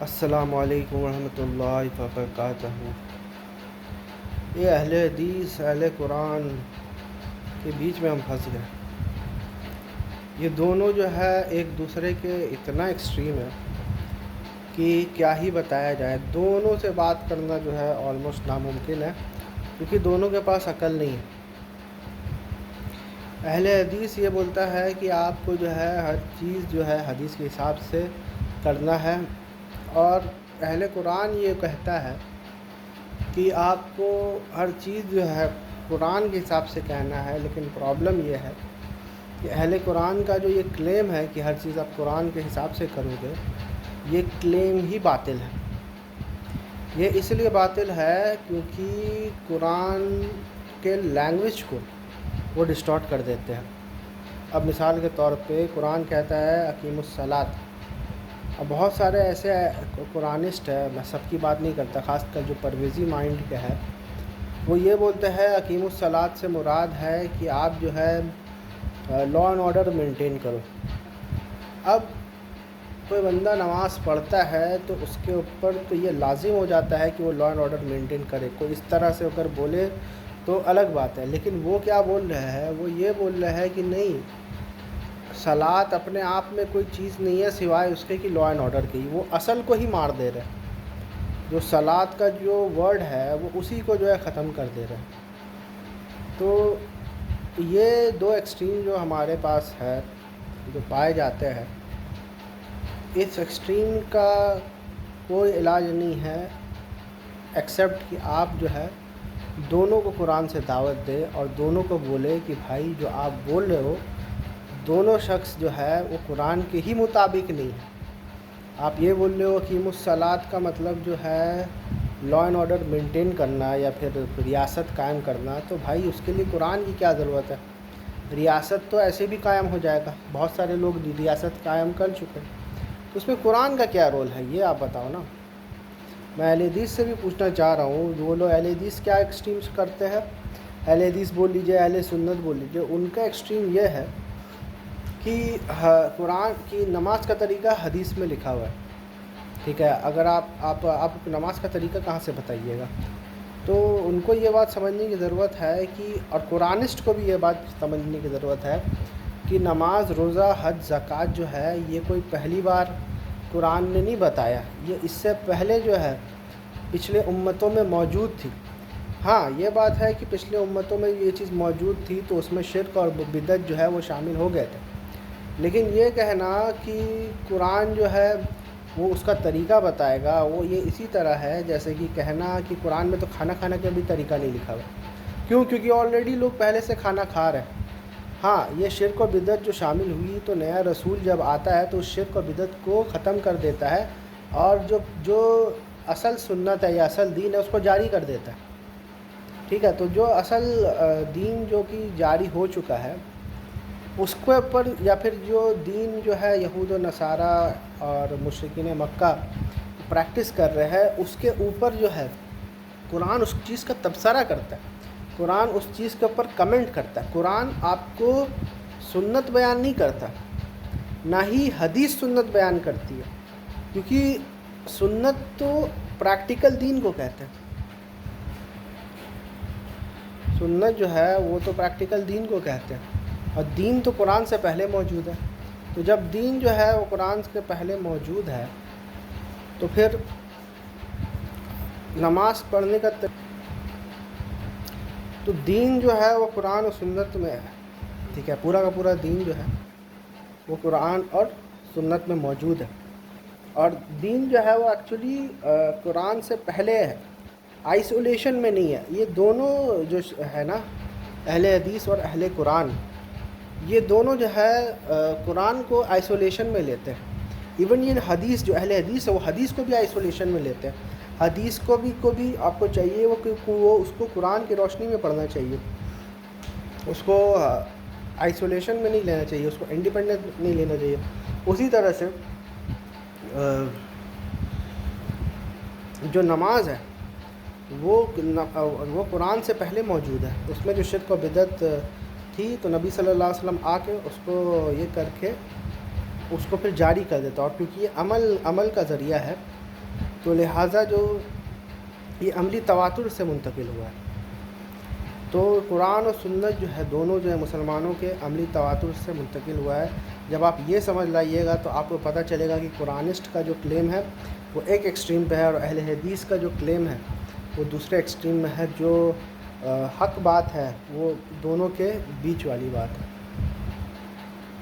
السلام علیکم ورحمۃ اللہ وبرکاتہ۔ یہ اہل حدیث اہل قرآن کے بیچ میں ہم پھنس گئے۔ یہ دونوں جو ہے ایک دوسرے کے اتنا ایکسٹریم ہے کہ کیا ہی بتایا جائے۔ دونوں سے بات کرنا جو ہے آلموسٹ ناممکن ہے، کیونکہ دونوں کے پاس عقل نہیں ہے۔ اہل حدیث یہ بولتا ہے کہ آپ کو جو ہے ہر چیز جو ہے حدیث کے حساب سے کرنا ہے، اور اہل قرآن یہ کہتا ہے کہ آپ کو ہر چیز جو ہے قرآن کے حساب سے کہنا ہے۔ لیکن پرابلم یہ ہے کہ اہل قرآن کا جو یہ کلیم ہے کہ ہر چیز آپ قرآن کے حساب سے کرو گے، یہ کلیم ہی باطل ہے۔ یہ اس لیے باطل ہے کیونکہ قرآن کے لینگویج کو وہ ڈسٹارٹ کر دیتے ہیں۔ اب مثال کے طور پہ قرآن کہتا ہے اقیم الصلاۃ۔ اب بہت سارے ایسے قرآنسٹ ہیں، میں سب کی بات نہیں کرتا، خاص کر جو پرویزی مائنڈ کے ہے، وہ یہ بولتے ہیں اقیم الصلاۃ سے مراد ہے کہ آپ جو ہے لا اینڈ آرڈر مینٹین کرو۔ اب کوئی بندہ نماز پڑھتا ہے تو اس کے اوپر تو یہ لازم ہو جاتا ہے کہ وہ لا اینڈ آرڈر مینٹین کرے۔ کوئی اس طرح سے اگر بولے تو الگ بات ہے، لیکن وہ کیا بول رہے ہیں؟ وہ یہ بول رہے ہیں کہ نہیں، صلاۃ اپنے آپ میں کوئی چیز نہیں ہے سوائے اس کے کہ لا اینڈ آرڈر کی۔ وہ اصل کو ہی مار دے رہے ہیں، جو صلاۃ کا جو ورڈ ہے وہ اسی کو جو ہے ختم کر دے رہے ہیں۔ تو یہ دو ایکسٹریم جو ہمارے پاس ہے، جو پائے جاتے ہیں، اس ایکسٹریم کا کوئی علاج نہیں ہے ایکسیپٹ کہ آپ جو ہے دونوں کو قرآن سے دعوت دے اور دونوں کو بولے کہ بھائی جو آپ بول رہے ہو دونوں شخص جو ہے وہ قرآن کے ہی مطابق نہیں ہے۔ آپ یہ بول رہے ہو کہ الصلاۃ کا مطلب جو ہے لا اینڈ آرڈر مینٹین کرنا یا پھر ریاست قائم کرنا، تو بھائی اس کے لیے قرآن کی کیا ضرورت ہے؟ ریاست تو ایسے بھی قائم ہو جائے گا، بہت سارے لوگ ریاست قائم کر چکے ہیں، تو اس میں قرآن کا کیا رول ہے یہ آپ بتاؤ نا۔ میں اہل حدیث سے بھی پوچھنا چاہ رہا ہوں، جو لوگ اہل حدیث کیا ایکسٹریمز کرتے ہیں، اہل حدیث بول لیجئے، اہل سنت بول لیجئے، ان کا ایکسٹریم یہ ہے کہ قرآن کی نماز کا طریقہ حدیث میں لکھا ہوا ہے، ٹھیک ہے؟ اگر آپ نماز کا طریقہ کہاں سے بتائیے گا؟ تو ان کو یہ بات سمجھنے کی ضرورت ہے کہ، اور قرآنسٹ کو بھی یہ بات سمجھنے کی ضرورت ہے کہ نماز، روزہ، حج، زکوٰۃ جو ہے یہ کوئی پہلی بار قرآن نے نہیں بتایا، یہ اس سے پہلے جو ہے پچھلے امتوں میں موجود تھی۔ ہاں یہ بات ہے کہ پچھلے امتوں میں یہ چیز موجود تھی تو اس میں شرک اور بدعت جو ہے وہ شامل ہو گئے تھے، لیکن یہ کہنا کہ قرآن جو ہے وہ اس کا طریقہ بتائے گا، وہ یہ اسی طرح ہے جیسے کہ کہنا کہ قرآن میں تو کھانا کھانے کا بھی طریقہ نہیں لکھا ہوا۔ کیوں؟ کیونکہ آلریڈی لوگ پہلے سے کھانا کھا رہے ہیں۔ ہاں یہ شرک و بدعت جو شامل ہوئی تو نیا رسول جب آتا ہے تو اس شرک و بدعت کو ختم کر دیتا ہے، اور جو اصل سنت ہے یا اصل دین ہے اس کو جاری کر دیتا ہے، ٹھیک ہے؟ تو جو اصل دین جو کہ جاری ہو چکا ہے اس کے اوپر، یا پھر جو دین جو ہے یہود و نصارہ اور مشرکین مکہ پریکٹس کر رہے ہیں، اس کے اوپر جو ہے قرآن اس چیز کا تبصرہ کرتا ہے، قرآن اس چیز کے اوپر کمنٹ کرتا ہے۔ قرآن آپ کو سنت بیان نہیں کرتا، نہ ہی حدیث سنت بیان کرتی ہے، کیونکہ سنت تو پریکٹیکل دین کو کہتے ہیں، سنت جو ہے وہ تو پریکٹیکل دین کو کہتے ہیں، اور دین تو قرآن سے پہلے موجود ہے۔ تو جب دین جو ہے وہ قرآن سے پہلے موجود ہے تو پھر نماز پڑھنے کا تو دین جو ہے وہ قرآن و سنت میں ہے، ٹھیک ہے؟ پورا کا پورا دین جو ہے وہ قرآن اور سنت میں موجود ہے، اور دین جو ہے وہ ایکچولی قرآن سے پہلے ہے، آئسولیشن میں نہیں ہے۔ یہ دونوں جو ہے نا، اہل حدیث اور اہل قرآن، یہ دونوں جو ہے قرآن کو آئسولیشن میں لیتے ہیں۔ ایون یہ حدیث، جو اہل حدیث ہے وہ حدیث کو بھی آئسولیشن میں لیتے ہیں۔ حدیث کو بھی آپ کو چاہیے وہ اس کو قرآن کی روشنی میں پڑھنا چاہیے، اس کو آئسولیشن میں نہیں لینا چاہیے، اس کو انڈیپینڈنٹ نہیں لینا چاہیے۔ اسی طرح سے جو نماز ہے وہ قرآن سے پہلے موجود ہے، اس میں جو شرک و بدعت تھی تو نبی صلی اللہ علیہ وسلم آ کے اس کو یہ کر کے اس کو پھر جاری کر دیتا، اور کیونکہ یہ عمل کا ذریعہ ہے تو لہٰذا جو یہ عملی تواتر سے منتقل ہوا ہے. تو قرآن اور سنت جو ہے دونوں جو ہے مسلمانوں کے عملی تواتر سے منتقل ہوا ہے. جب آپ یہ سمجھ لائیے گا تو آپ کو پتہ چلے گا کہ قرآنسٹ کا جو کلیم ہے وہ ایک ایکسٹریم پہ ہے، اور اہل حدیث کا جو کلیم ہے وہ دوسرے ایکسٹریم میں ہے. جو حق بات ہے وہ دونوں کے بیچ والی بات ہے.